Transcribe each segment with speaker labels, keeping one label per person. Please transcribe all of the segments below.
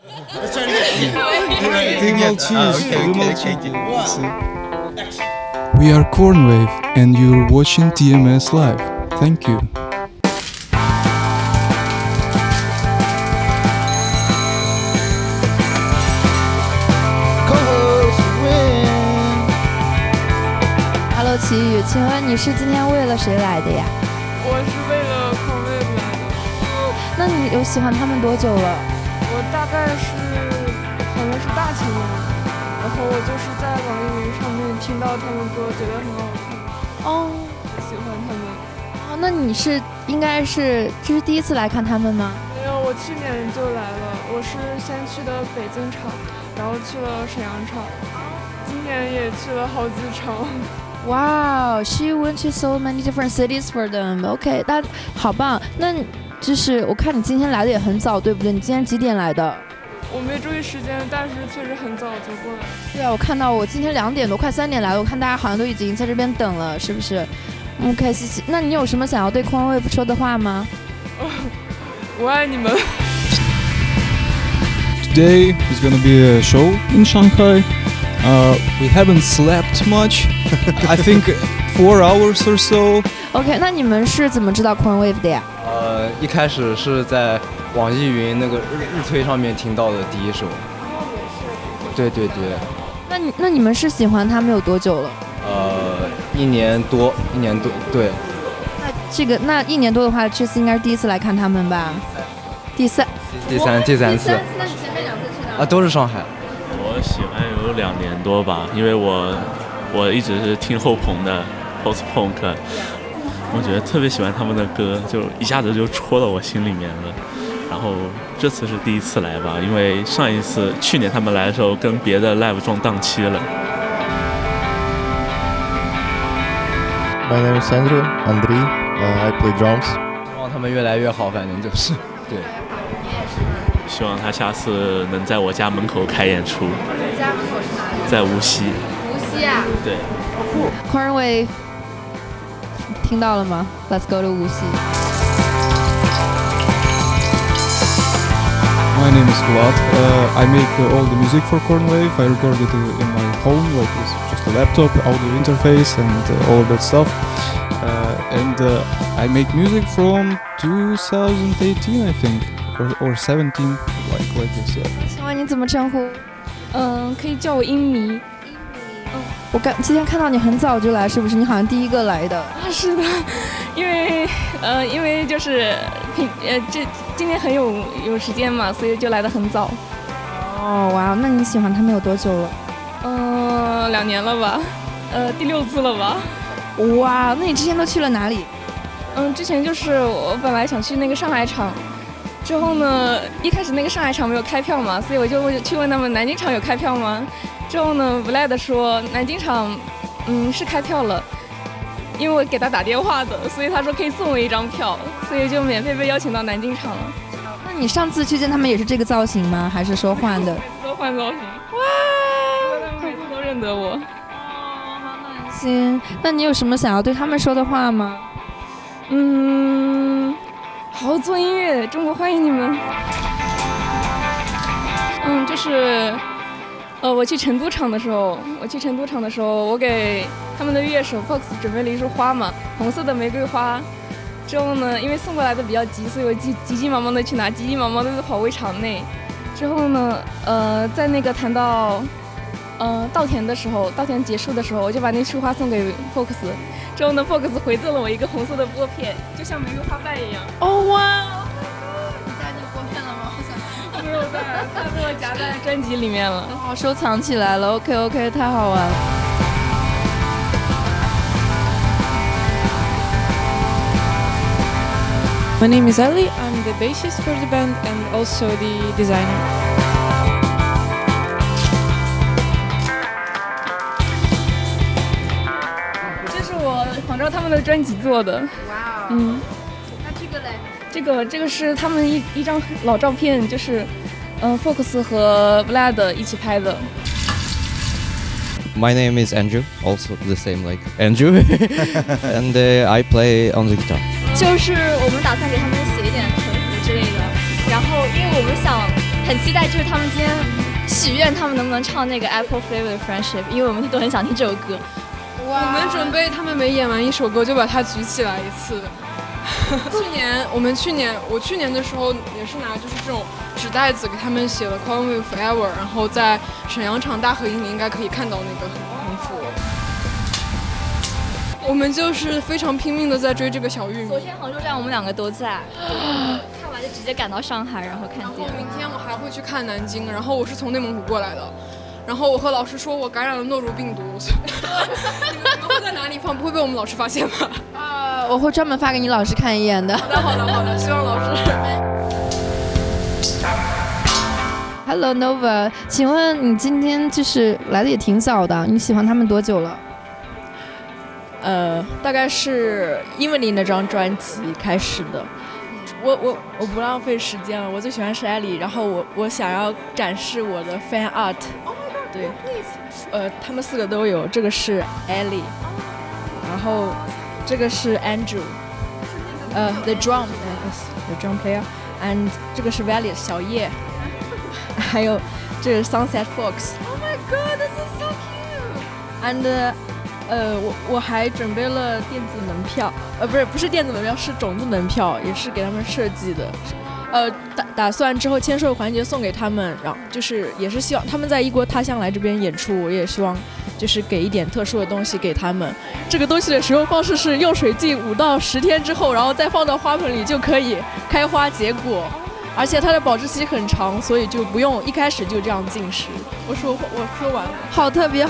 Speaker 1: We are Cornwave and you're watching TMS Live. Thank you.
Speaker 2: Hello， 奇宇，请问你是今天为了谁来的呀？
Speaker 3: 我是为了Cornwave来的。
Speaker 2: 那你有喜欢他们多久了？
Speaker 3: 我大概好像是大前年，然后我就是在网易云上面听到他们歌，觉得很好听。
Speaker 2: 哦，
Speaker 3: 喜欢他们。
Speaker 2: 哦，那你应该是这是第一次来看他们吗？
Speaker 3: 没有，我去年就来了。我是先去的北京场，然后去了沈阳场，今年也去了好几场。
Speaker 2: Wow, she went to so many different cities for them. OK， 那好棒。那就是我看你今天来的也很早，对不对？你今天几点来的？
Speaker 3: 我没注意时间，但是确实很早就过来。
Speaker 2: 对啊，我看到我今天2点多，快3点来了。我看大家好像都已经在这边等了，是不是 ？OK， 谢谢。那你有什么想要对Cornwave说的话吗？
Speaker 3: 我爱你们。
Speaker 1: Today is gonna be a show in Shanghai. We haven't slept much. I think 4 hours or so.
Speaker 2: OK， 那你们是怎么知道Cornwave的呀？
Speaker 4: 一开始是在网易云那个日推上面听到的第一首。对。
Speaker 2: 那你们是喜欢他们有多久了
Speaker 4: ？1年多，对。
Speaker 2: 那1年多的话，这次应该是第一次来看他们吧？第三次。
Speaker 4: 那你前面2次去哪？都是上海。
Speaker 5: 我喜欢有2年多吧，因为我一直是听后朋的 post punk， 我觉得特别喜欢他们的歌，就一下子就戳到我心里面了。然后这次是第一次来吧，因为上一次去年他们来的时候跟别的 live 撞档期了。
Speaker 6: My name is Andrew. I play drums.
Speaker 4: 希望他们越来越好，反正就是对。
Speaker 5: 希望他下次能在我家门口开演出。
Speaker 2: 你家门口是哪里？
Speaker 5: 在无锡。
Speaker 2: 无锡啊？
Speaker 5: 对。
Speaker 2: Cornwave， 听到了吗 ？Let's go to 无锡。
Speaker 1: My name is Vlad. I make all the music for Cornwave. I record it in my home, like it's just a laptop, audio interface, and all of that stuff. And I make music from 2018, I think, or 17, like this. Yeah.
Speaker 2: 请问你怎么称呼？
Speaker 3: 可以叫我英迷。
Speaker 2: 我今天看到你很早就来，是不是？你好像第一个来的。
Speaker 3: 啊，是的，因为就是今天很有时间嘛，所以就来得很早。
Speaker 2: 哦，哇，那你喜欢他们有多久了
Speaker 3: ？2年了吧，第6次了吧。
Speaker 2: 哇，那你之前都去了哪里？
Speaker 3: 之前就是我本来想去那个上海场，之后呢，一开始那个上海场没有开票嘛，所以我就去问他们南京场有开票吗？之后呢 ，Vlad 说南京场，是开票了，因为我给他打电话的，所以他说可以送我1张票，所以就免费被邀请到南京场了。
Speaker 2: 那你上次去见他们也是这个造型吗？还是说换的？
Speaker 3: 都换造型。哇，他们每次都认得我。
Speaker 2: 哦，好暖心。那你有什么想要对他们说的话吗？
Speaker 3: 好好做音乐，中国欢迎你们。就是。我去成都场的时候，我给他们的乐手 Fox 准备了一束花嘛，红色的玫瑰花。之后呢，因为送过来的比较急，所以我急急忙忙的去拿，急急忙忙的跑回场内。之后呢，在那个谈到稻田结束的时候，我就把那束花送给 Fox。之后呢 ，Fox 回赠了我一个红色的拨片，就像玫瑰花瓣一样。
Speaker 2: 哦哇！你带这个拨片了吗？
Speaker 3: 没有带，他给我夹在专辑里面了。
Speaker 2: 哦，收藏起来了。OK， 太好玩了。
Speaker 7: My name is Elie. I'm the bassist for the band and also the designer.
Speaker 3: 这是我仿照他们的专辑做的。
Speaker 2: 哇哦。那这个嘞？
Speaker 3: 这个是他们一张老照片，就是Fox 和 Vlad 一起拍的。
Speaker 6: My name is Andrew, also the same like Andrew, and I play on the guitar.
Speaker 8: 就是我们打算给他们写一点横幅之类的，然后因为我们想很
Speaker 3: 很期待，就是他们今天许愿，他们能不能唱那个 Apple Flavor Friendship， 因为我们都很想听这首歌。
Speaker 7: 我们准备他们每演完一首歌就把它举起来一次。我去年的时候也是拿就是这种纸袋子给他们写了 Cornwall Forever， 然后在沈阳场大合影你应该可以看到那个横幅。我们就是非常拼命的在追这个小玉米。
Speaker 3: 昨天杭州站我们2个都在，看完就直接赶到上海，然后看电影。
Speaker 7: 明天我还会去看南京，然后我是从内蒙古过来的。然后我和老师说我感染了诺如病毒，你们会在哪里放？不会被我们老师发现吧？
Speaker 2: 我会专门发给你老师看一眼的。
Speaker 7: 好的，希望老师。
Speaker 2: Hello Nova， 请问你今天就是来的也挺早的，你喜欢他们多久了？
Speaker 8: 大概是因为你那张专辑开始的。我不浪费时间了，我最喜欢是 Elie， 然后我想要展示我的 fan art。对，他们4个都有，这个是 Elie， 然后这个是 Andrew，the drum player，and 这个是 Valley 小叶，还有这个是 Sunset Fox。Oh my god, this is so cute！And 我还准备了电子门票，不是电子门票，是种子门票，也是给他们设计的。打算之后签售环节送给他们，然后就是也是希望他们在异国他乡来这边演出，我也希望就是给一点特殊的东西给他们。这个东西的使用方式是用水浸5到10天之后，然后再放到花盆里就可以开花结果，而且它的保质期很长，所以就不用一开始就这样进食。我说完了。
Speaker 2: 好特别，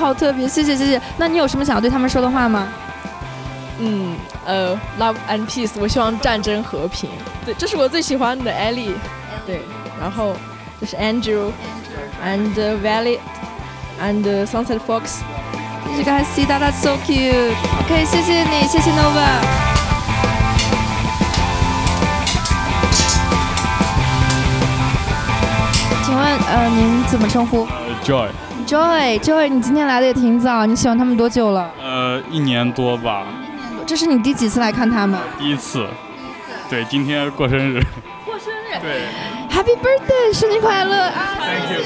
Speaker 2: 谢谢。那你有什么想要对他们说的话吗
Speaker 8: ？Love and peace， 我希望战争和平。对，这是我最喜欢的 Elie。对，然后这是 Andrew，and Valley and Sunset Fox。You
Speaker 2: guys see that? That's so cute. OK， 谢谢你，谢谢 Nova。请问您怎么称呼？Joy， 你今天来的也挺早，你喜欢他们多久了
Speaker 9: ？1年多吧。
Speaker 2: 这是你第几次来看他们？
Speaker 9: 第一次。对，今天过生日。对
Speaker 2: ，Happy birthday， 生日快乐啊
Speaker 9: ！Thank you。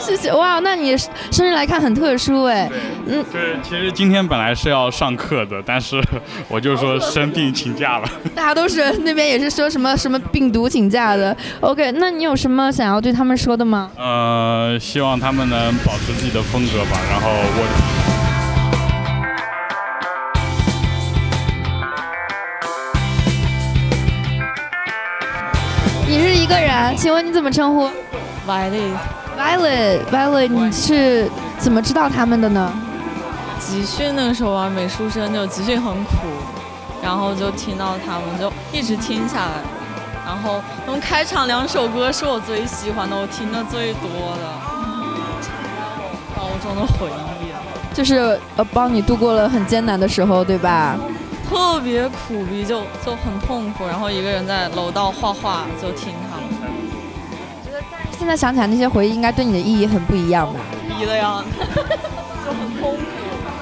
Speaker 2: 谢谢。哇，那你生日来看很特殊哎。
Speaker 9: 对，其实今天本来是要上课的，但是我就说生病请假了。
Speaker 2: 大家都是那边也是说什么病毒请假的。OK， 那你有什么想要对他们说的吗？
Speaker 9: 希望他们能保持自己的风格吧，然后
Speaker 2: 你是一个人，请问你怎么称呼
Speaker 10: ？Violet，
Speaker 2: 你是怎么知道他们的呢？
Speaker 10: 集训那个时候啊，美术生就集训很苦，然后就听到他们就一直听下来，然后他们开场2首歌是我最喜欢的，我听的最多的，高中的回忆，
Speaker 2: 就是帮你度过了很艰难的时候，对吧？
Speaker 10: 特别苦逼，就很痛苦，然后一个人在楼道画画，就听他们。
Speaker 2: 觉得现在想起来那些回忆，应该对你的意义很不一样吧？
Speaker 10: 苦逼的呀，就很痛苦，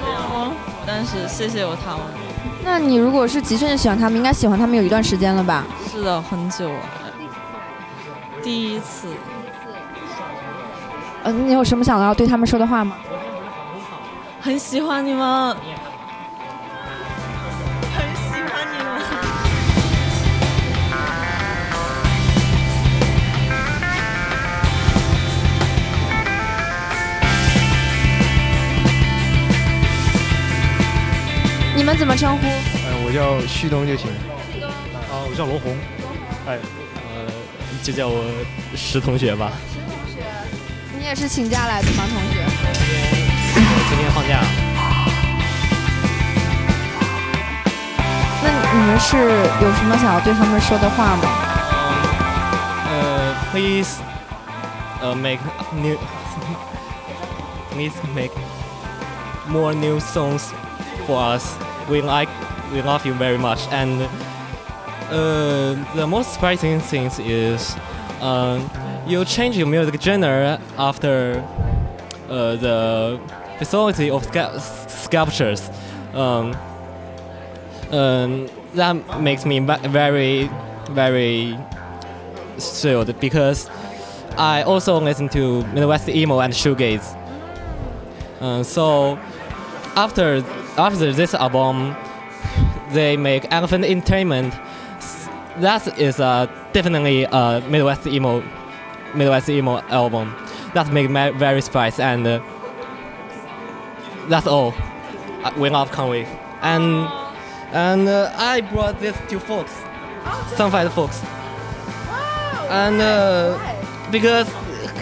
Speaker 10: 这样吗？但是谢谢有他们。
Speaker 2: 那你如果是集训喜欢他们，应该喜欢他们有一段时间了吧？
Speaker 10: 是的，很久了。第一次。
Speaker 2: 你有什么想要对他们说的话吗？
Speaker 10: 很喜欢你们。
Speaker 2: 你们怎么称呼？
Speaker 11: 我叫旭东就行。
Speaker 12: 我叫罗红。就叫我石同学吧。
Speaker 2: 石同学，你也是请假来的吗，同学？
Speaker 12: 今天放假。
Speaker 2: 那你们是有什么想要对他们说的话吗
Speaker 12: ？Please, make more new songs for us. We love you very much. And the most surprising thing is you change your music genre after the mythology of sculptures. That makes me very, very thrilled because I also listen to Midwest emo and shoegaze. So after this album, they make Elephant Entertainment. That is definitely a Midwest emo album. That make me very surprised, and that's all. We love Conway, and I brought this to folks, some fight folks, and because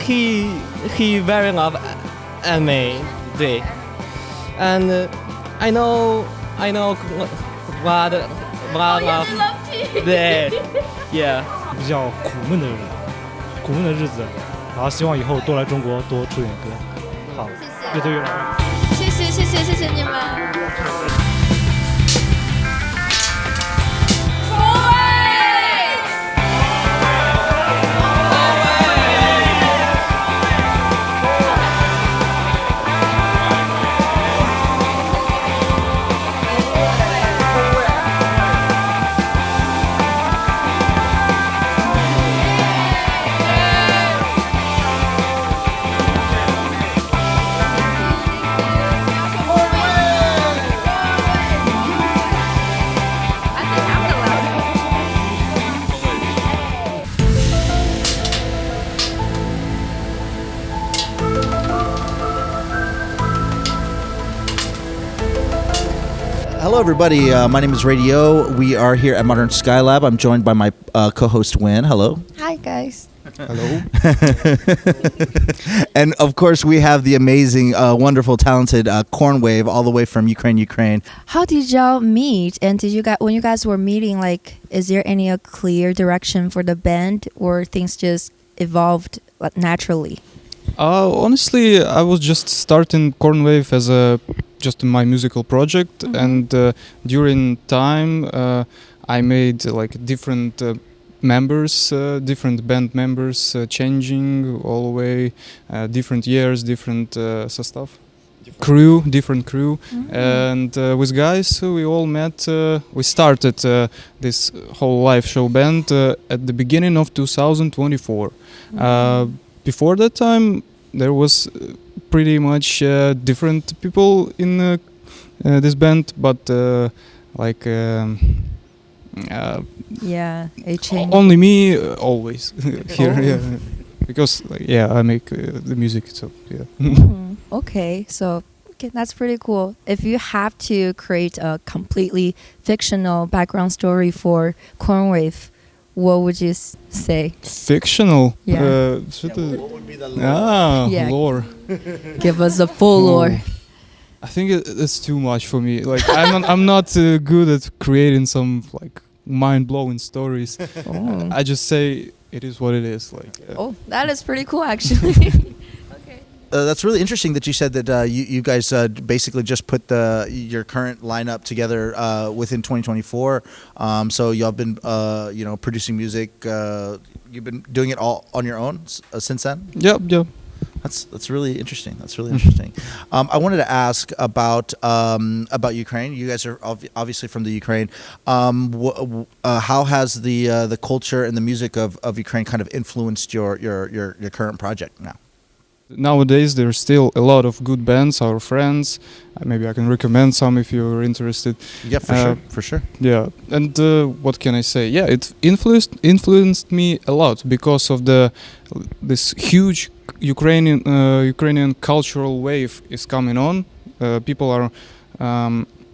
Speaker 12: he very love anime, and I know what love, yeah.
Speaker 13: 比较苦闷的日子，然后希望以后多来中国多出点歌。好，乐队越来越好。
Speaker 2: 谢谢你们。
Speaker 14: Hello, everybody. My name is Radio. We are here at Modern Skylab. I'm joined by my co-host, Wynn. Hello.
Speaker 2: Hi, guys.
Speaker 14: Hello. And, of course, we have the amazing, wonderful, talented Cornwave all the way from Ukraine.
Speaker 2: How did y'all meet? And when you guys were meeting, like, is there any clear direction for the band, or things just evolved naturally?
Speaker 1: Honestly, I was just starting Cornwave as just my musical project, and during time I made like different members, different band members, changing all the way, different years, different stuff. Different crew, and with guys we all met. We started this whole live show band at the beginning of 2024. Before that time, there was pretty much different people in this band, but
Speaker 2: it changed.
Speaker 1: Only me always here, yeah, because I make the music, so yeah.
Speaker 2: Okay, that's pretty cool. If you have to create a completely fictional background story for Cornwave, what would you say?
Speaker 1: Fictional?
Speaker 2: Yeah.
Speaker 14: What would be the lore?
Speaker 1: Lore.
Speaker 2: Give us the full lore.
Speaker 1: I think it's too much for me. Like I'm not good at creating some like mind-blowing stories. I just say it is what it is.
Speaker 2: That is pretty cool, actually.
Speaker 14: That's really interesting that you said that you guys basically just put your current lineup together within 2024. So y'all been producing music. You've been doing it all on your own since then.
Speaker 1: Yep.
Speaker 14: That's really interesting. I wanted to ask about Ukraine. You guys are obviously from the Ukraine. How has the culture and the music of Ukraine kind of influenced your current project now?
Speaker 1: Nowadays, there's still a lot of good bands, our friends. Maybe I can recommend some if you're interested.
Speaker 14: Yeah, for sure.
Speaker 1: Yeah, and what can I say? Yeah, it influenced me a lot because of this huge Ukrainian cultural wave is coming on. People are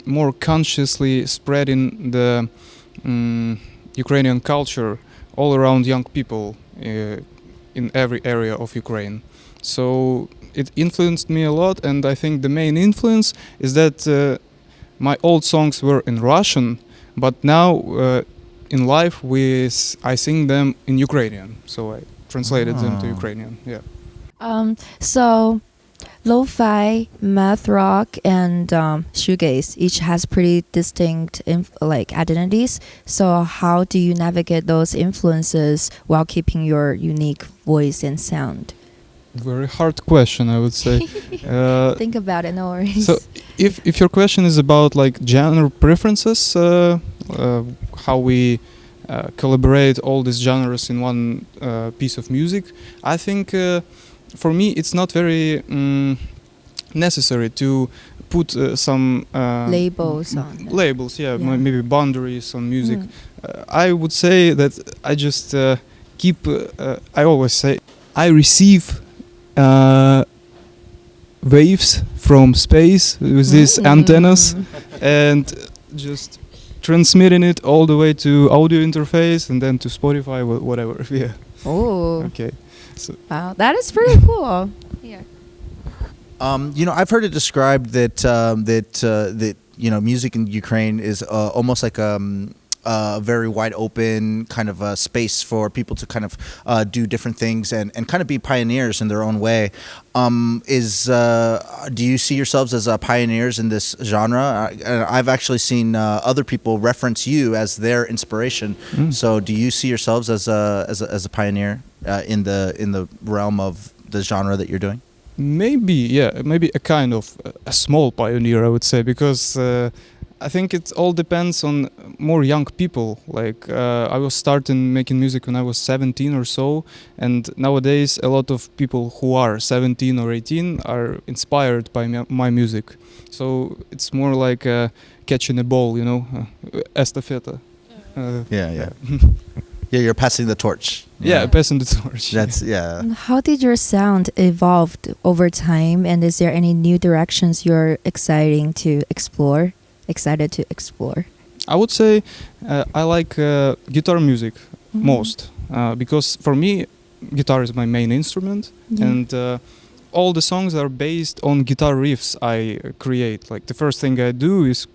Speaker 1: more consciously spreading the Ukrainian culture all around young people in every area of Ukraine. So it influenced me a lot, and I think the main influence is that my old songs were in Russian, but now in live I sing them in Ukrainian. So I translated them to Ukrainian. Yeah.
Speaker 2: So lo-fi, math rock, and shoegaze each has pretty distinct identities. So how do you navigate those influences while keeping your unique voice and sound?
Speaker 1: Very hard question, I would say.
Speaker 2: Think about it, no worries.
Speaker 1: So, if your question is about like genre preferences, how we collaborate all these genres in one piece of music. I think for me it's not very necessary to put some
Speaker 2: labels on it.
Speaker 1: Labels, maybe boundaries on music. I would say that I just keep. I always say I receive waves from space with these antennas and just transmitting it all the way to audio interface and then to Spotify, whatever. Yeah.
Speaker 2: Oh.
Speaker 1: Okay. So
Speaker 2: wow, that is pretty cool. Yeah.
Speaker 14: I've heard it described that that music in Ukraine is almost like a very wide open kind of a space for people to kind of do different things and kind of be pioneers in their own way. Do you see yourselves as pioneers in this genre? I've actually seen other people reference you as their inspiration. So do you see yourselves as a pioneer in the realm of the genre that you're doing?
Speaker 1: maybe a kind of a small pioneer, I would say, because I think it all depends on more young people. Like I was starting making music when I was 17 or so, and nowadays a lot of people who are 17 or 18 are inspired by my music. So it's more like catching a ball, estafeta.
Speaker 14: Yeah, you're passing the torch.
Speaker 1: Yeah, passing the torch.
Speaker 2: How did your sound evolve over time, and is there any new directions you're excited to explore? I
Speaker 1: would say I like guitar music most because for me guitar is my main instrument, and all the songs are based on guitar riffs I create. Like the first thing I do is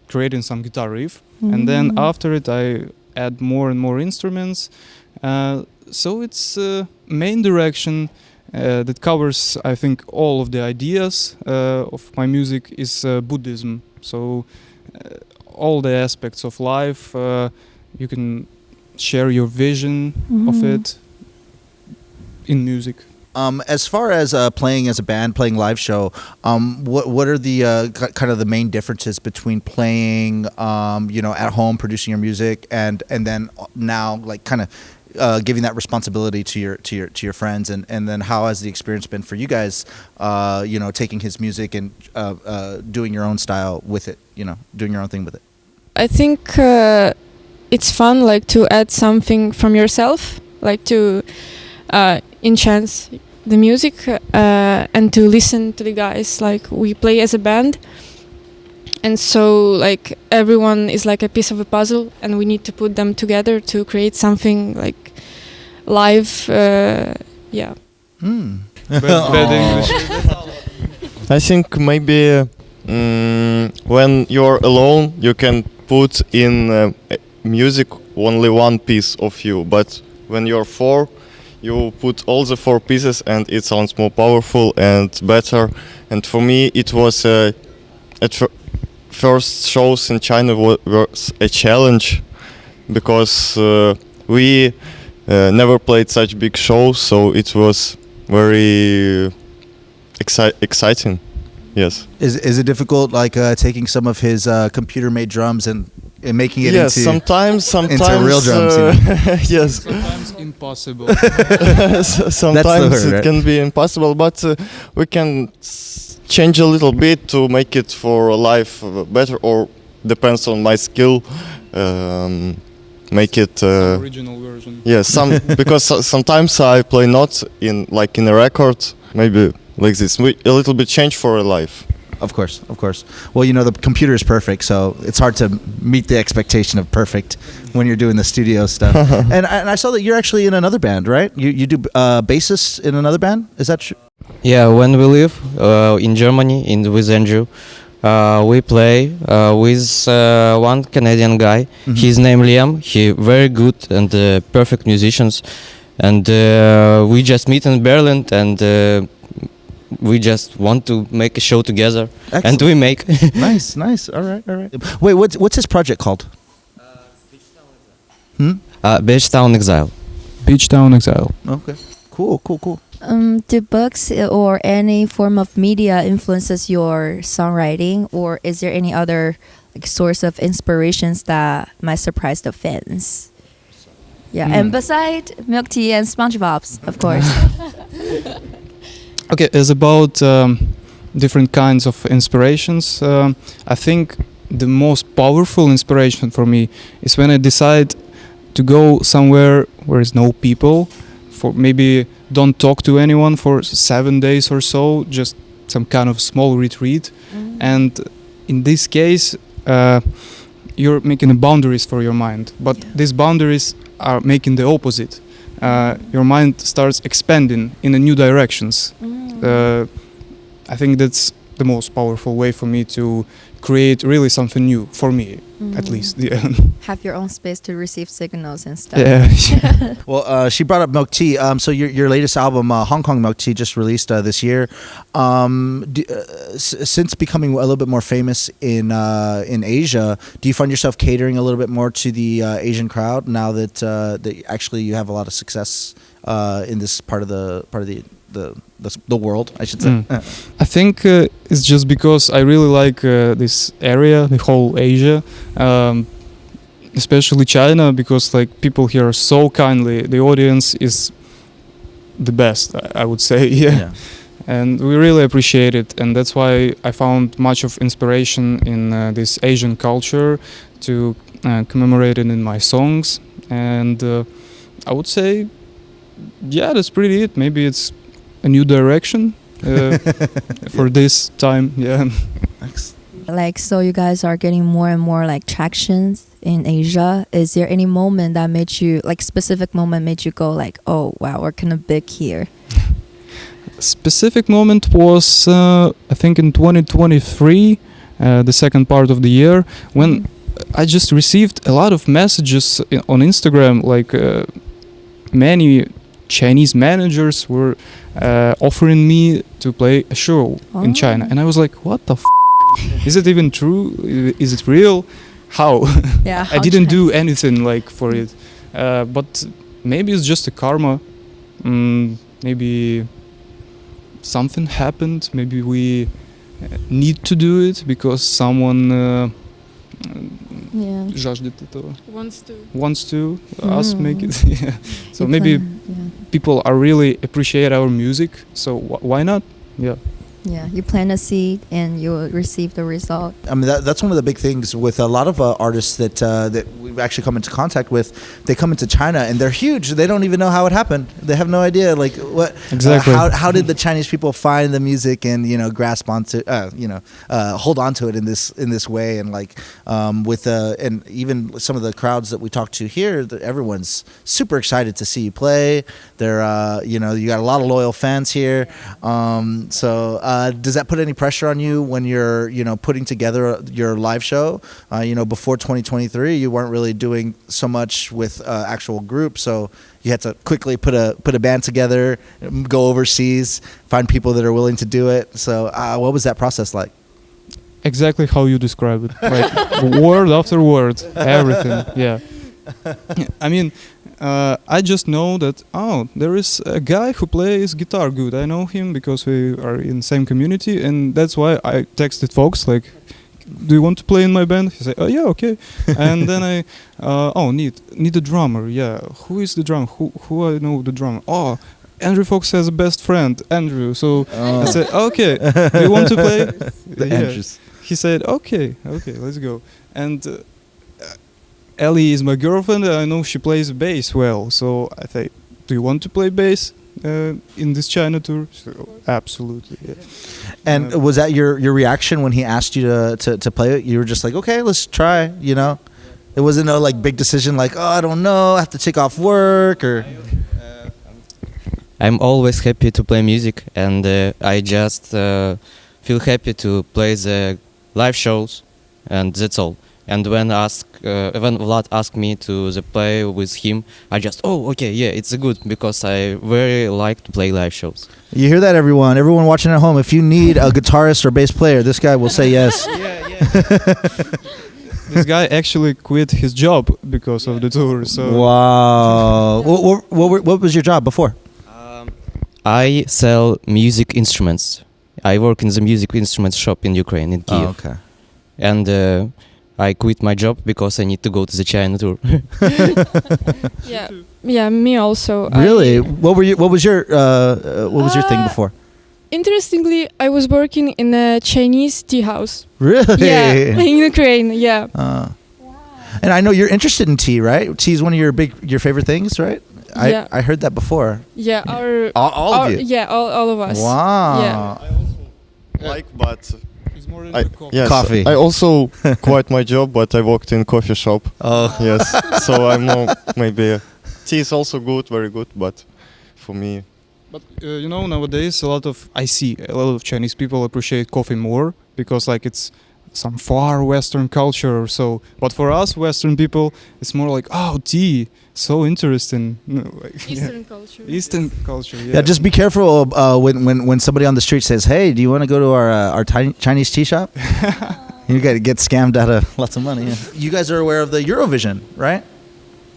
Speaker 1: creating some guitar riff, and then after it I add more and more instruments. So it's main direction that covers, I think, all of the ideas of my music is Buddhism. So all the aspects of life, you can share your vision of it in music.
Speaker 14: As far as playing as a band, playing live show, what are the kind of the main differences between playing, at home, producing your music, and then now, like, kind of giving that responsibility to your friends, and then how has the experience been for you guys, taking his music and doing your own style with it, doing your own thing with it?
Speaker 7: I think it's fun, like, to add something from yourself, like to enhance the music and to listen to the guys. Like, we play as a band, and so, like, everyone is like a piece of a puzzle, and we need to put them together to create something like live.
Speaker 1: Bad English.
Speaker 15: I think maybe when you're alone, you can put in music only one piece of you, but when you're four, you put all the four pieces and it sounds more powerful and better. And for me, it was at first shows in China was a challenge, because we never played such big shows, so it was very exciting. Yes.
Speaker 14: Is it difficult, like taking some of his computer-made drums and making it into
Speaker 15: sometimes
Speaker 14: into real drums?
Speaker 15: Yes.
Speaker 1: Sometimes impossible.
Speaker 15: Sometimes it can be impossible, but we can change a little bit to make it for live better, or depends on my skill. Make it
Speaker 1: some original version.
Speaker 15: Yes, because sometimes I play not in a record, maybe like this. A little bit change for a live.
Speaker 14: Of course. Well, the computer is perfect, so it's hard to meet the expectation of perfect when you're doing the studio stuff. and I saw that you're actually in another band, right? You do bassist in another band? Is that true?
Speaker 6: Yeah, when we live in Germany with Andrew, we play with one Canadian guy. His name Liam. He very good and perfect musicians, and we just meet in Berlin, and we just want to make a show together. Excellent. And we make.
Speaker 14: Nice. All right. Wait, what's his project called?
Speaker 6: Beach Town Exile.
Speaker 1: Beach Town Exile.
Speaker 14: Okay. Cool.
Speaker 2: Do books or any form of media influences your songwriting, or is there any other like source of inspirations that might surprise the fans? Yeah, and beside milk tea and SpongeBob's, of course.
Speaker 1: Okay, as about different kinds of inspirations, I think the most powerful inspiration for me is when I decide to go somewhere where is no people, for maybe don't talk to anyone for 7 days or so, just some kind of small retreat. And in this case, you're making boundaries for your mind, but these boundaries are making the opposite. Your mind starts expanding in a new directions. I think that's the most powerful way for me to create really something new for me, at least. Yeah.
Speaker 2: Have your own space to receive signals and stuff.
Speaker 1: Yeah.
Speaker 14: Well, she brought up milk tea. So your latest album, Hong Kong Milk Tea, just released this year. Since becoming a little bit more famous in Asia, do you find yourself catering a little bit more to the Asian crowd now that that actually you have a lot of success in this part of the world, I should say?
Speaker 1: I think it's just because I really like this area, the whole Asia, especially China, because like people here are so kindly. The audience is the best, I would say. Yeah. And we really appreciate it, and that's why I found much of inspiration in this Asian culture to commemorate it in my songs. And I would say, yeah, that's pretty it. Maybe it's a new direction for this time. Yeah.
Speaker 2: Like, so you guys are getting more and more like tractions in Asia. Is there any moment that made you, like specific moment made you go like, oh wow, we're kind of big here?
Speaker 1: Specific moment was I think in 2023, the second part of the year, when I just received a lot of messages on Instagram, like many Chinese managers were offering me to play a show in China, and I was like, what the f***? Is it even true? Is it real? How?
Speaker 2: Yeah,
Speaker 1: I didn't do anything like for it, but maybe it's just a karma. Maybe something happened. Maybe we need to do it because someone жаждет этого. Wants to us make it. Yeah. So maybe people are really appreciate our music. So why not? Yeah.
Speaker 2: Yeah, you plant a seed and you'll receive the result.
Speaker 14: I mean, that's one of the big things with a lot of artists that that we've actually come into contact with. They come into China and they're huge. They don't even know how it happened. They have no idea, like what
Speaker 1: exactly.
Speaker 14: How did the Chinese people find the music and grasp onto hold on to it in this way, and like with and even some of the crowds that we talked to here, everyone's super excited to see you play. They're you got a lot of loyal fans here. So. Does that put any pressure on you when you're, putting together your live show? Before 2023, you weren't really doing so much with actual groups, so you had to quickly put a band together, go overseas, find people that are willing to do it. So, what was that process like?
Speaker 1: Exactly how you describe it, like word after word, everything. Yeah. I mean. I just know that there is a guy who plays guitar good. I know him because we are in the same community, and that's why I texted folks like, "Do you want to play in my band?" He said, "Oh yeah, okay." And then I, need a drummer. Yeah, who is the drummer? Who I know the drummer? Oh, Andrew Fox has a best friend, Andrew. So I said, "Okay, do you want to play?"
Speaker 14: The Andrews.
Speaker 1: He said, "Okay, let's go." And Elie is my girlfriend, and I know she plays bass well, so I think, do you want to play bass in this China tour? So, absolutely, yeah.
Speaker 14: And was that your reaction when he asked you to play it? You were just like, okay, let's try, It wasn't no like big decision like, oh, I don't know, I have to take off work or...
Speaker 6: I'm always happy to play music, and I just feel happy to play the live shows, and that's all. And when Vlad asked me to play with him, I just, okay, yeah, it's good, because I very like to play live shows.
Speaker 14: You hear that, everyone? Everyone watching at home, if you need a guitarist or bass player, this guy will say yes.
Speaker 1: This guy actually quit his job because of the tour. So
Speaker 14: wow. What was your job before?
Speaker 6: I sell music instruments. I work in the music instruments shop in Ukraine, in Kyiv.
Speaker 14: Oh, okay.
Speaker 6: And I quit my job because I need to go to the China tour.
Speaker 7: Yeah, me also.
Speaker 14: Really? What was your thing before?
Speaker 7: Interestingly, I was working in a Chinese tea house.
Speaker 14: Really?
Speaker 7: Yeah, in Ukraine. Yeah.
Speaker 14: And I know you're interested in tea, right? Tea is one of your favorite things, right?
Speaker 7: Yeah.
Speaker 14: I heard that before.
Speaker 7: Yeah,
Speaker 14: all of you.
Speaker 7: Yeah, all of us.
Speaker 14: Wow.
Speaker 7: Yeah.
Speaker 15: Like, but
Speaker 14: coffee.
Speaker 15: I also quit my job, but I worked in coffee shop.
Speaker 14: Oh,
Speaker 15: yes. So I'm maybe tea is also good, very good, but for me.
Speaker 1: But nowadays I see a lot of Chinese people appreciate coffee more because like it's some far Western culture or so. But for us Western people, it's more like, oh, tea, so interesting.
Speaker 7: Eastern culture.
Speaker 1: Eastern culture. Yeah.
Speaker 14: Yeah, just be careful when somebody on the street says, "Hey, do you want to go to our Chinese tea shop?" You got to get scammed out of lots of money. Yeah. You guys are aware of the Eurovision, right?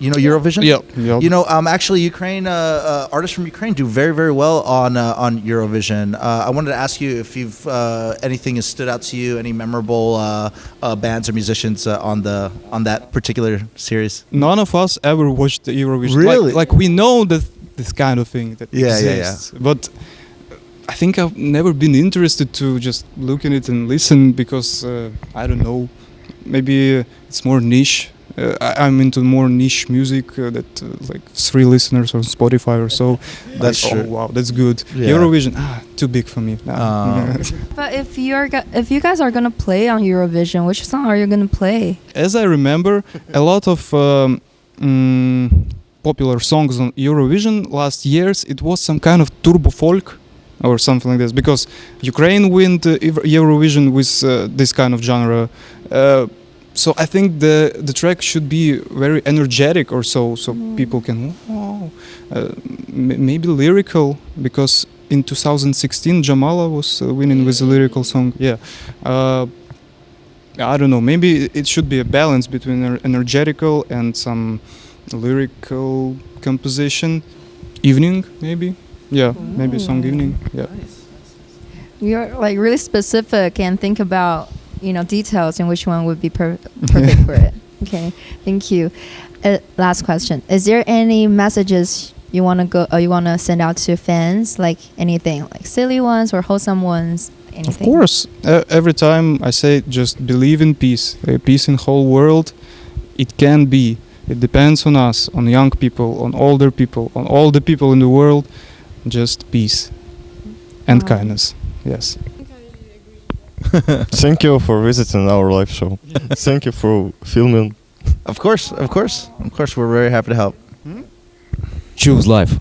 Speaker 14: You know Eurovision?
Speaker 1: Yep.
Speaker 14: You know, actually, Ukraine artists from Ukraine do very, very well on Eurovision. I wanted to ask you if you've anything has stood out to you, any memorable bands or musicians on that particular series.
Speaker 1: None of us ever watched the Eurovision.
Speaker 14: Really?
Speaker 1: Like we know that this kind of thing that exists.
Speaker 14: Yeah.
Speaker 1: But I think I've never been interested to just look at it and listen because I don't know. Maybe it's more niche. I'm into more niche music that like 3 listeners on Spotify or so.
Speaker 14: That's true.
Speaker 1: Oh wow, that's good.
Speaker 14: Yeah.
Speaker 1: Eurovision, too big for me.
Speaker 2: But if you guys are gonna play on Eurovision, which song are you gonna play?
Speaker 1: As I remember, a lot of popular songs on Eurovision last years, it was some kind of turbo folk or something like this, because Ukraine won Eurovision with this kind of genre. So I think the track should be very energetic or so people can maybe lyrical, because in 2016 Jamala was winning with a lyrical song. I don't know, maybe it should be a balance between energetical and some lyrical composition. Evening maybe, maybe song Evening.
Speaker 2: You're like really specific and think about details in which one would be perfect for it. Okay, thank you. Last question: is there any messages you want to send out to fans, like anything, like silly ones or wholesome ones? Anything?
Speaker 1: Of course. Every time I say, just believe in peace. Peace in whole world. It can be. It depends on us, on young people, on older people, on all the people in the world. Just peace and kindness. Yes.
Speaker 15: Thank you for visiting our live show. Thank you for filming.
Speaker 14: Of course. We're very happy to help.
Speaker 6: Choose life.